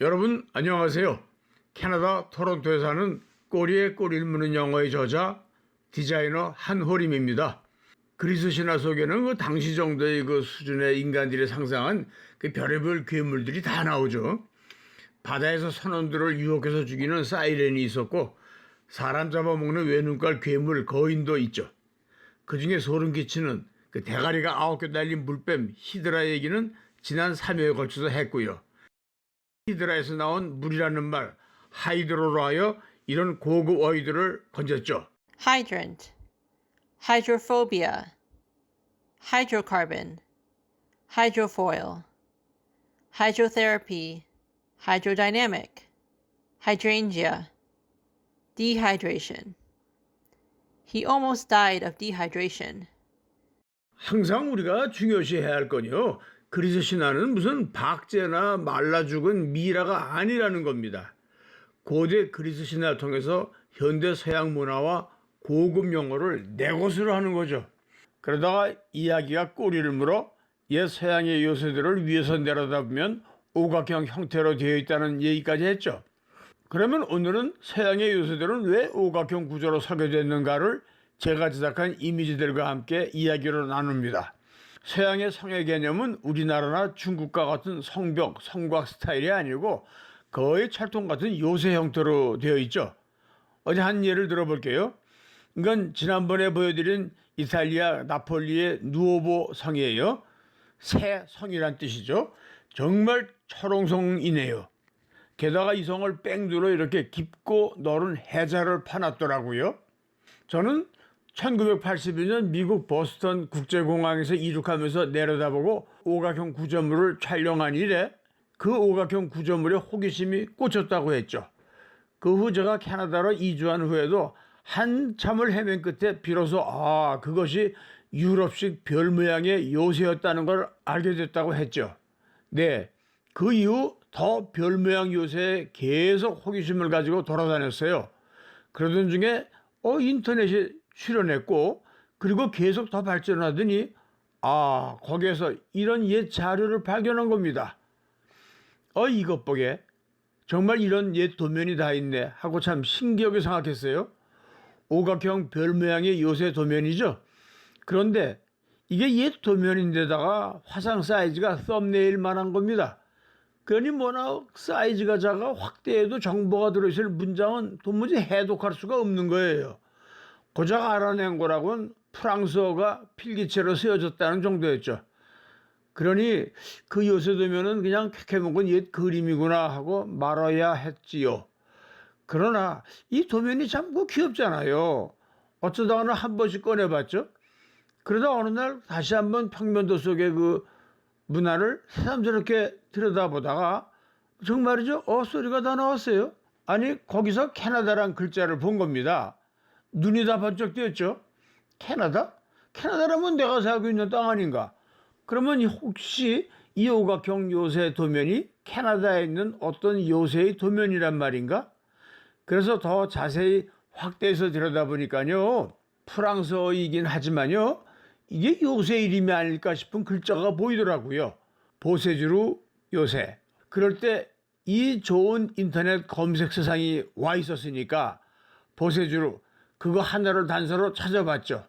여러분 안녕하세요. 캐나다 토론토에 사는 꼬리에 꼬리를 무는 영어의 저자 디자이너 한호림입니다. 그리스 신화 속에는 그 당시 정도의 그 수준의 인간들이 상상한 그 별의별 괴물들이 다 나오죠. 바다에서 선원들을 유혹해서 죽이는 사이렌이 있었고 사람 잡아먹는 외눈깔 괴물 거인도 있죠. 그중에 소름 끼치는 그 대가리가 9개 달린 물뱀 히드라 얘기는 지난 3회에 걸쳐서 했고요. 히드라에서 나온 물이라는 말 하이드로로 하여 이런 고급 어휘들을 건졌죠. Hydrant, hydrophobia, hydrocarbon, hydrofoil, hydrotherapy, hydrodynamic, hydrangea, dehydration. He almost died of dehydration. 항상 우리가 중요시해야 할 건요. 그리스 신화는 무슨 박제나 말라 죽은 미라가 아니라는 겁니다. 고대 그리스 신화를 통해서 현대 서양 문화와 고급 영어를 내 것으로 하는 거죠. 그러다가 이야기가 꼬리를 물어 옛 서양의 요새들을 위에서 내려다보면 오각형 형태로 되어 있다는 얘기까지 했죠. 그러면 오늘은 서양의 요새들은 왜 오각형 구조로 설계됐는가를 제가 제작한 이미지들과 함께 이야기로 나눕니다. 서양의 성의 개념은 우리나라나 중국과 같은 성벽, 성곽 스타일이 아니고 거의 철통 같은 요새 형태로 되어 있죠. 어제 한 예를 들어볼게요. 이건 지난번에 보여드린 이탈리아 나폴리의 누오보 성이에요. 새 성이란 뜻이죠. 정말 철옹성이네요. 게다가 이 성을 뺑두로 이렇게 깊고 넓은 해자를 파놨더라고요. 저는 1982년 미국 보스턴 국제공항에서 이륙하면서 내려다보고 오각형 구조물을 촬영한 이래 그 오각형 구조물에 호기심이 꽂혔다고 했죠. 그 후 제가 캐나다로 이주한 후에도 한참을 헤맨 끝에 비로소 그것이 유럽식 별 모양의 요새였다는 걸 알게 됐다고 했죠. 네, 그 이후 더 별 모양 요새에 계속 호기심을 가지고 돌아다녔어요. 그러던 중에 인터넷에 출연했고 그리고 계속 더 발전하더니 거기에서 이런 옛 자료를 발견한 겁니다. 이것 보게 정말 이런 옛 도면이 다 있네 하고 참 신기하게 생각했어요. 오각형 별 모양의 요새 도면이죠. 그런데 이게 옛 도면인데다가 화상 사이즈가 썸네일만한 겁니다. 그러니 워낙 사이즈가 작아 확대해도 정보가 들어있을 문장은 도무지 해독할 수가 없는 거예요. 고작 알아낸 거라고는 프랑스어가 필기체로 쓰여졌다는 정도였죠. 그러니 그 요새 도면은 그냥 캐캐먹은 옛 그림이구나 하고 말아야 했지요. 그러나 이 도면이 참 귀엽잖아요. 어쩌다가는 한 번씩 꺼내봤죠. 그러다 어느 날 다시 한번 평면도 속의 그 문화를 새삼스럽게 들여다보다가 정말이죠. 소리가 다 나왔어요. 아니 거기서 캐나다란 글자를 본 겁니다. 눈이 다 번쩍 뜨였죠. 캐나다? 캐나다라면 내가 살고 있는 땅 아닌가? 그러면 혹시 이 오각형 요새 도면이 캐나다에 있는 어떤 요새의 도면이란 말인가? 그래서 더 자세히 확대해서 들여다보니까요. 프랑스어이긴 하지만요. 이게 요새 이름이 아닐까 싶은 글자가 보이더라고요. 보세주루 요새. 그럴 때 이 좋은 인터넷 검색 세상이 와 있었으니까 보세주루 그거 하나를 단서로 찾아봤죠.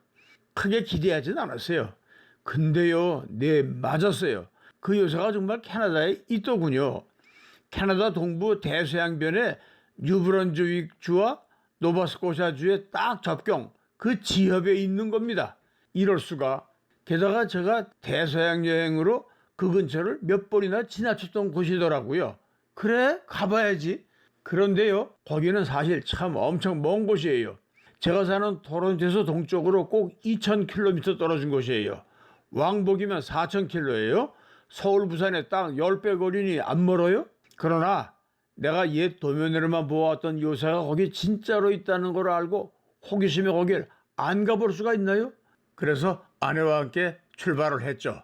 크게 기대하진 않았어요. 근데요, 네, 맞았어요. 그 요새가 정말 캐나다에 있더군요. 캐나다 동부 대서양변에 뉴브런즈윅주와 노바스코샤주의 딱 접경, 그 지협에 있는 겁니다. 이럴 수가. 게다가 제가 대서양 여행으로 그 근처를 몇 번이나 지나쳤던 곳이더라고요. 그래, 가봐야지. 그런데요, 거기는 사실 참 엄청 먼 곳이에요. 제가 사는 토론토에서 동쪽으로 꼭 2,000km 떨어진 곳이에요. 왕복이면 4,000km예요. 서울, 부산에 딱 10배 거리니 안 멀어요? 그러나 내가 옛 도면으로만 보았던 요새가 거기 진짜로 있다는 걸 알고 호기심에 거길 안 가볼 수가 있나요? 그래서 아내와 함께 출발을 했죠.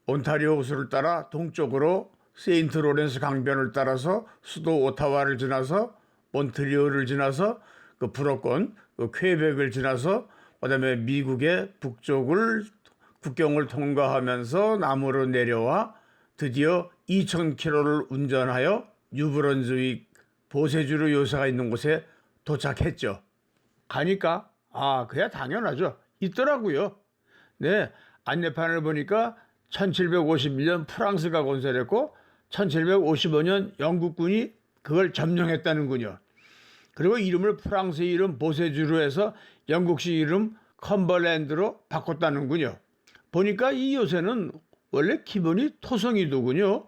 온타리오 호수를 따라 동쪽으로 세인트 로렌스 강변을 따라서 수도 오타와를 지나서 몬트리올을 지나서 그 불어권 퀘벡을 지나서 그다음에 미국의 북쪽을 국경을 통과하면서 남으로 내려와 드디어 2,000km를 운전하여 뉴브런즈윅 보세주로 요새가 있는 곳에 도착했죠. 가니까 그야 당연하죠. 있더라고요. 네, 안내판을 보니까 1751년 프랑스가 건설했고 1755년 영국군이 그걸 점령했다는군요. 그리고 이름을 프랑스 이름 보세주로 해서 영국식 이름 컴버랜드로 바꿨다는군요. 보니까 이 요새는 원래 기본이 토성이더군요.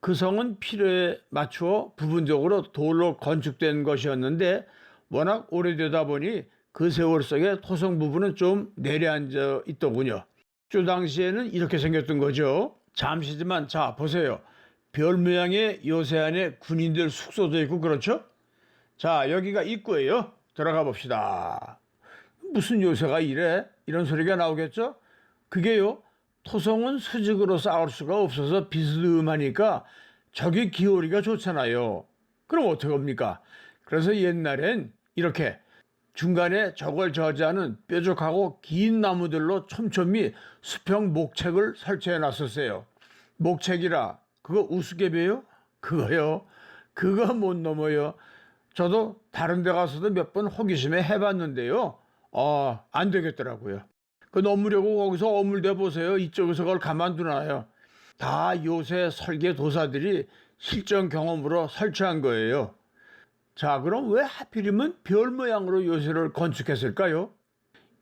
그 성은 필요에 맞추어 부분적으로 돌로 건축된 것이었는데 워낙 오래되다 보니 그 세월 속에 토성 부분은 좀 내려앉아 있더군요. 그 당시에는 이렇게 생겼던 거죠. 잠시지만 자 보세요. 별 모양의 요새 안에 군인들 숙소도 있고 그렇죠? 자 여기가 입구예요. 들어가 봅시다. 무슨 요새가 이래? 이런 소리가 나오겠죠? 그게요. 토성은 수직으로 쌓을 수가 없어서 비스듬하니까 저기 기울이가 좋잖아요. 그럼 어떻게 합니까? 그래서 옛날엔 이렇게 중간에 저걸 저지하는 뾰족하고 긴 나무들로 촘촘히 수평 목책을 설치해 놨었어요. 목책이라 그거 우스갯이에요? 그거요. 그거 못 넘어요. 저도 다른 데 가서도 몇 번 호기심에 해봤는데요. 안 되겠더라고요. 그 넘으려고 거기서 어물대 보세요. 이쪽에서 그걸 가만두나요. 다 요새 설계 도사들이 실전 경험으로 설치한 거예요. 자, 그럼 왜 하필이면 별 모양으로 요새를 건축했을까요?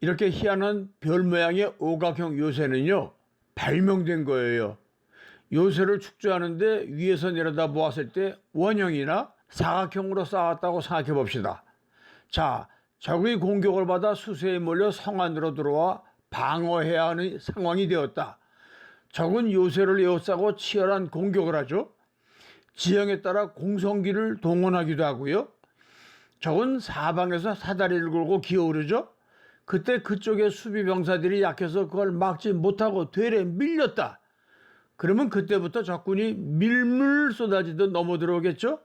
이렇게 희한한 별 모양의 오각형 요새는요, 발명된 거예요. 요새를 축조하는데 위에서 내려다 보았을 때 원형이나 사각형으로 쌓았다고 생각해 봅시다. 자, 적의 공격을 받아 수세에 몰려 성 안으로 들어와 방어해야 하는 상황이 되었다. 적은 요새를 에워싸고 치열한 공격을 하죠. 지형에 따라 공성기를 동원하기도 하고요. 적은 사방에서 사다리를 걸고 기어오르죠. 그때 그쪽의 수비 병사들이 약해서 그걸 막지 못하고 되레 밀렸다. 그러면 그때부터 적군이 밀물 쏟아지듯 넘어 들어오겠죠.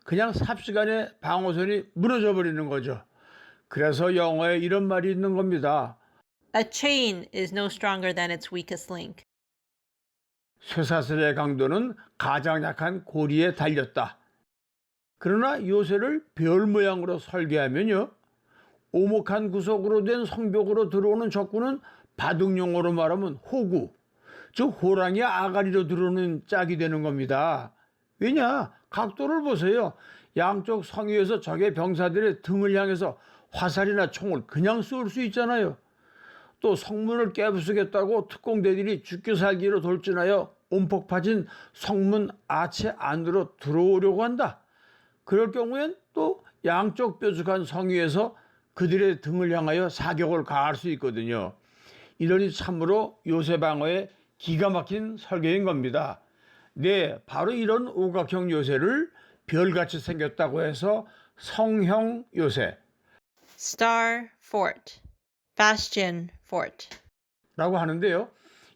그냥 삽시간에 방어선이 무너져 버리는 거죠. 그래서 영어에 이런 말이 있는 겁니다. A chain is no stronger than its weakest link. 쇠사슬의 강도는 가장 약한 고리에 달렸다. 그러나 요새를 별 모양으로 설계하면요. 오목한 구석으로 된 성벽으로 들어오는 적군은 바둑용어로 말하면 호구, 즉 호랑이 아가리로 들어오는 짝이 되는 겁니다. 왜냐? 각도를 보세요. 양쪽 성 위에서 적의 병사들의 등을 향해서 화살이나 총을 그냥 쏠 수 있잖아요. 또 성문을 깨부수겠다고 특공대들이 죽기 살기로 돌진하여 온폭 파진 성문 아치 안으로 들어오려고 한다. 그럴 경우엔 또 양쪽 뾰족한 성 위에서 그들의 등을 향하여 사격을 가할 수 있거든요. 이러니 참으로 요새 방어에 기가 막힌 설계인 겁니다. 네, 바로 이런 오각형 요새를 별같이 생겼다고 해서 성형 요새 Star fort. Bastion fort. 라고 하는데요.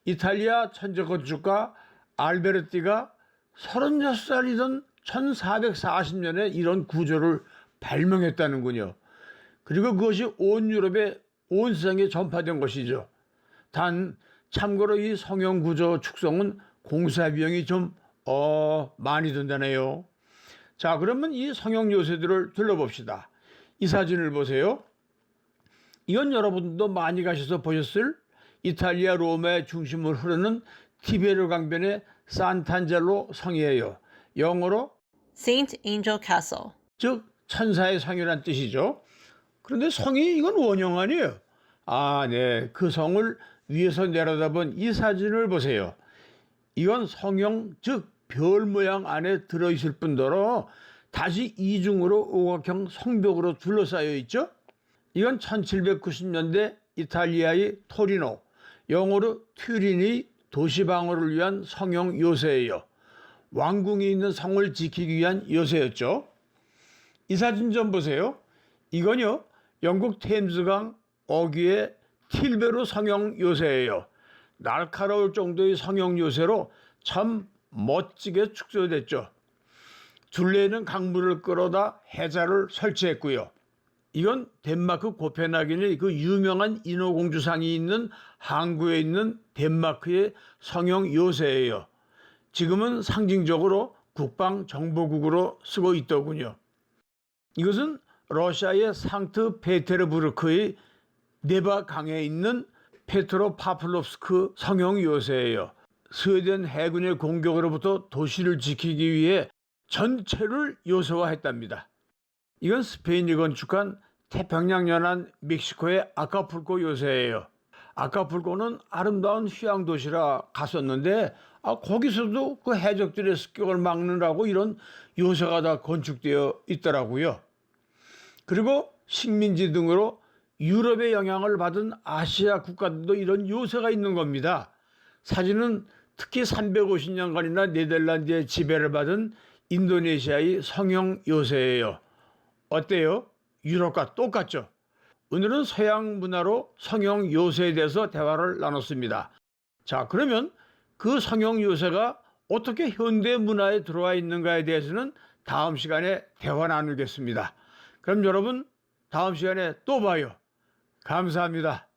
이탈리아 천재건축가 알베르티가 36살이던 1440년에 이런 구조를 발명했다는군요. 그리고 그것이 온 유럽에 온 세상에 전파된 것이죠. 단 참고로 이 성형 구조 축성은 공사 비용이 좀 많이 든다네요. 자, 그러면 이 성형 요새들을 둘러봅시다. 이 사진을 보세요. 이건 여러분도 많이 가셔서 보셨을 이탈리아 로마의 중심을 흐르는 티베르 강변의 산탄젤로 성이에요. 영어로 Saint Angel Castle. 즉 천사의 성이란 뜻이죠. 그런데 성이 이건 원형 아니에요. 네. 그 성을 위에서 내려다본 이 사진을 보세요. 이건 성형 즉 별 모양 안에 들어있을 뿐더러 다시 이중으로 오각형 성벽으로 둘러싸여 있죠. 이건 1790년대 이탈리아의 토리노, 영어로 튜린의 도시방어를 위한 성형 요새예요. 왕궁이 있는 성을 지키기 위한 요새였죠. 이 사진 좀 보세요. 이건요, 영국 템즈강 어귀의 틸베르 성형 요새예요. 날카로울 정도의 성형 요새로 참 멋지게 축소됐죠. 둘레에는 강물을 끌어다 해자를 설치했고요. 이건 덴마크 코펜하겐의 그 유명한 인어공주상이 있는 항구에 있는 덴마크의 성형 요새예요. 지금은 상징적으로 국방정보국으로 쓰고 있더군요. 이것은 러시아의 상트페테르부르크의 네바 강에 있는 페트로파플롭스크 성형 요새예요. 스웨덴 해군의 공격으로부터 도시를 지키기 위해 전체를 요새화했답니다. 이건 스페인이 건축한 태평양 연안 멕시코의 아카풀코 요새예요. 아카풀코는 아름다운 휴양 도시라 갔었는데 거기서도 그 해적들의 습격을 막느라고 이런 요새가 다 건축되어 있더라고요. 그리고 식민지 등으로 유럽의 영향을 받은 아시아 국가들도 이런 요새가 있는 겁니다. 사진은 특히 350년간이나 네덜란드의 지배를 받은 인도네시아의 성형 요새예요. 어때요? 유럽과 똑같죠? 오늘은 서양 문화로 성형 요새에 대해서 대화를 나눴습니다. 자, 그러면 그 성형 요새가 어떻게 현대 문화에 들어와 있는가에 대해서는 다음 시간에 대화 나누겠습니다. 그럼 여러분 다음 시간에 또 봐요. 감사합니다.